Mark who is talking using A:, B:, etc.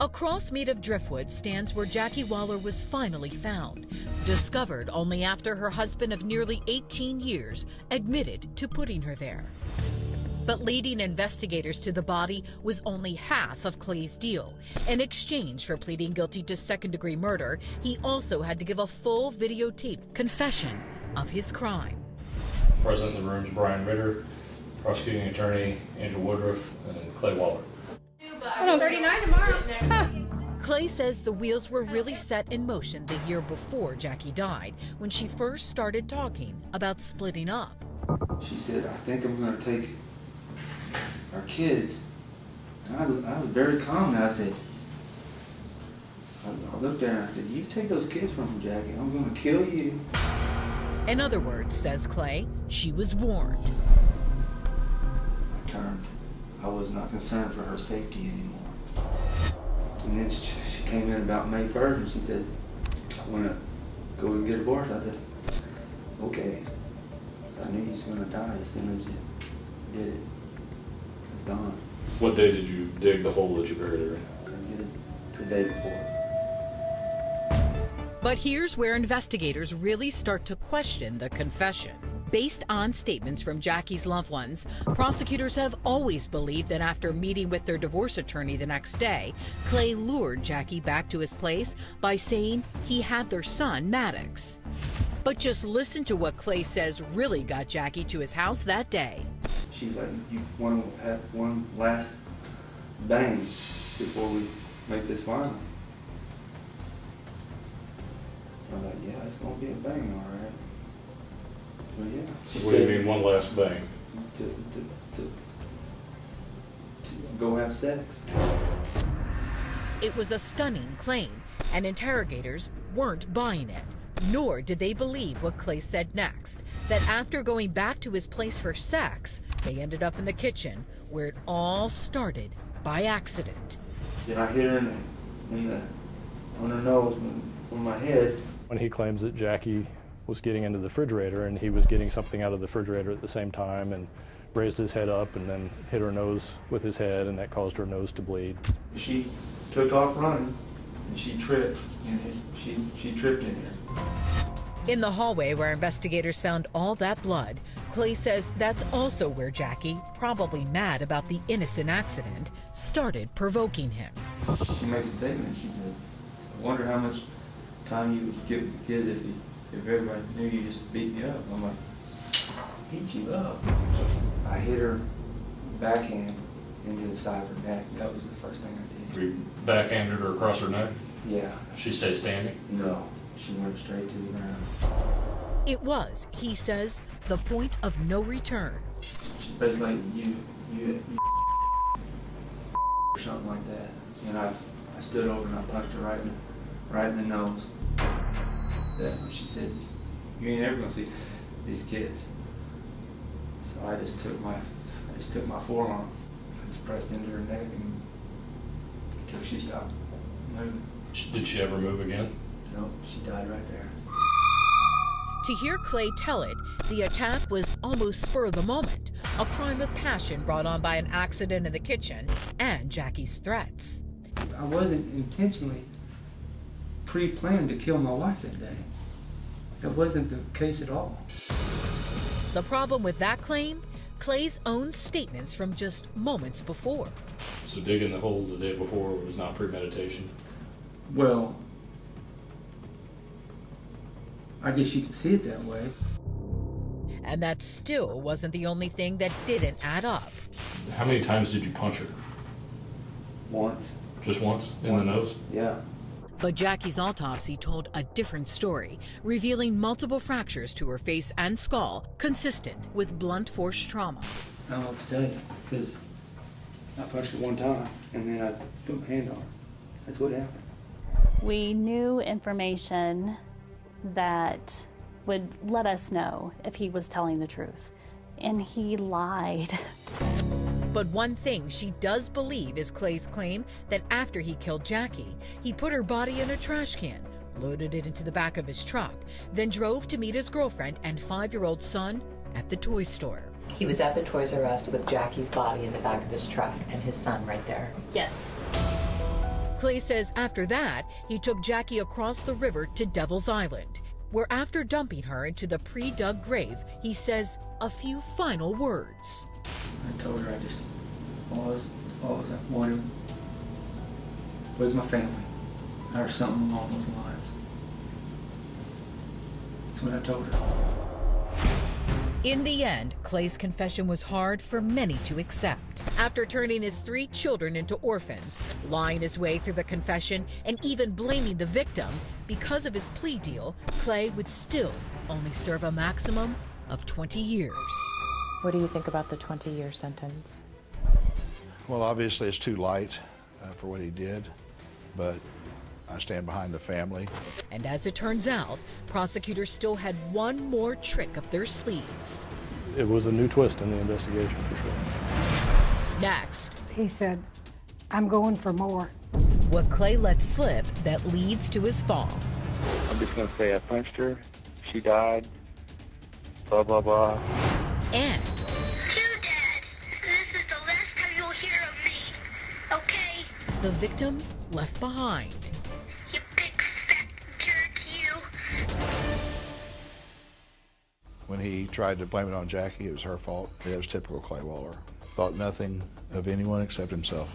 A: Across Mead of Driftwood stands where Jackie Waller was finally found, discovered only after her husband of nearly 18 years admitted to putting her there. But leading investigators to the body was only half of Clay's deal. In exchange for pleading guilty to second-degree murder, he also had to give a full videotaped confession of his crime.
B: Present in the room is Brian Ritter, prosecuting attorney Angel Woodruff, and Clay Waller.
C: 39 tomorrow.
A: Clay says the wheels were really set in motion the year before Jackie died, when she first started talking about splitting up.
D: She said, I think I'm going to take our kids. And I was very calm and I said, I looked at her and I said, you take those kids from me, Jackie, I'm going to kill you.
A: In other words, says Clay, she was warned.
D: I turned. I was not concerned for her safety anymore. And then she came in about May 1st and she said, I want to go and get abortion. I said, okay. I knew you was going to die as soon as you did it. It's on.
B: What day did you dig the hole that you buried her in?
D: I did it the day before.
A: But here's where investigators really start to question the confession. Based on statements from Jackie's loved ones, prosecutors have always believed that after meeting with their divorce attorney the next day, Clay lured Jackie back to his place by saying he had their son, Maddox. But just listen to what Clay says really got Jackie to his house that day.
D: She's like, you want to have one last bang before we make this final? I'm like, yeah, it's going to be a bang, all right. Well, yeah. She
B: What do you mean, one last bang?
D: To go have sex.
A: It was a stunning claim, and interrogators weren't buying it. Nor did they believe what Clay said next, that after going back to his place for sex, they ended up in the kitchen, where it all started by accident.
D: Then I hit her on her nose, on my head.
E: When he claims that Jackie was getting into the refrigerator and he was getting something out of the refrigerator at the same time and raised his head up and then hit her nose with his head, and that caused her nose to bleed.
D: She took off running and she tripped, and she tripped in here.
A: In the hallway where investigators found all that blood, Clay says that's also where Jackie, probably mad about the innocent accident, started provoking him.
D: She makes a statement. She said, I wonder how much time you would give the kids if everybody knew you just beat me up. I'm like, beat you up? I hit her backhand into the side of her neck. That was the first thing I did.
B: You backhanded her across her neck?
D: Yeah.
B: She stayed standing?
D: No, she went straight to the ground.
A: It was, he says, the point of no return.
D: She's basically like, you or something like that. And I stood over and I punched her right in the nose. That's when she said, you ain't ever gonna see these kids. So I just took my forearm, I just pressed into her neck until she stopped moving.
B: Did she ever move again?
D: No, she died right there.
A: To hear Clay tell it, the attack was almost spur of the moment, a crime of passion brought on by an accident in the kitchen and Jackie's threats.
D: I wasn't intentionally pre-planned to kill my wife that day. That wasn't the case at all.
A: The problem with that claim? Clay's own statements from just moments before.
B: So digging the hole the day before was not premeditation?
D: Well, I guess you could see it that way.
A: And that still wasn't the only thing that didn't add up.
B: How many times did you punch her?
D: Once.
B: Just once? In the nose?
D: Yeah.
A: But Jackie's autopsy told a different story, revealing multiple fractures to her face and skull, consistent with blunt force trauma.
D: I don't know what to tell you, because I punched her one time, and then I put my hand on her. That's what happened.
C: We knew information that would let us know if he was telling the truth, and he lied.
A: But one thing she does believe is Clay's claim that after he killed Jackie, he put her body in a trash can, loaded it into the back of his truck, then drove to meet his girlfriend and 5-year-old son at the toy store.
F: He was at the Toys R Us with Jackie's body in the back of his truck and his son right there.
C: Yes.
A: Clay says after that, he took Jackie across the river to Devil's Island, where after dumping her into the pre-dug grave, he says a few final words.
D: I told her all I wanted was my family, or something along those lines. That's what I told her.
A: In the end, Clay's confession was hard for many to accept. After turning his 3 children into orphans, lying his way through the confession, and even blaming the victim, because of his plea deal, Clay would still only serve a maximum of 20 years.
F: What do you think about the 20-year sentence?
G: Well, obviously it's too light for what he did, but I stand behind the family.
A: And as it turns out, prosecutors still had one more trick up their sleeves.
E: It was a new twist in the investigation for sure.
A: Next,
H: He said, I'm going for more.
A: what Clay let slip that leads to his fall.
I: I'm just gonna say I punched her, she died, blah, blah, blah.
A: And
J: This is the last time you'll hear of me, okay?
A: the victims left behind.
J: You big fat jerk, you.
G: When he tried to blame it on Jackie, it was her fault. It was typical Clay Waller. Thought nothing of anyone except himself.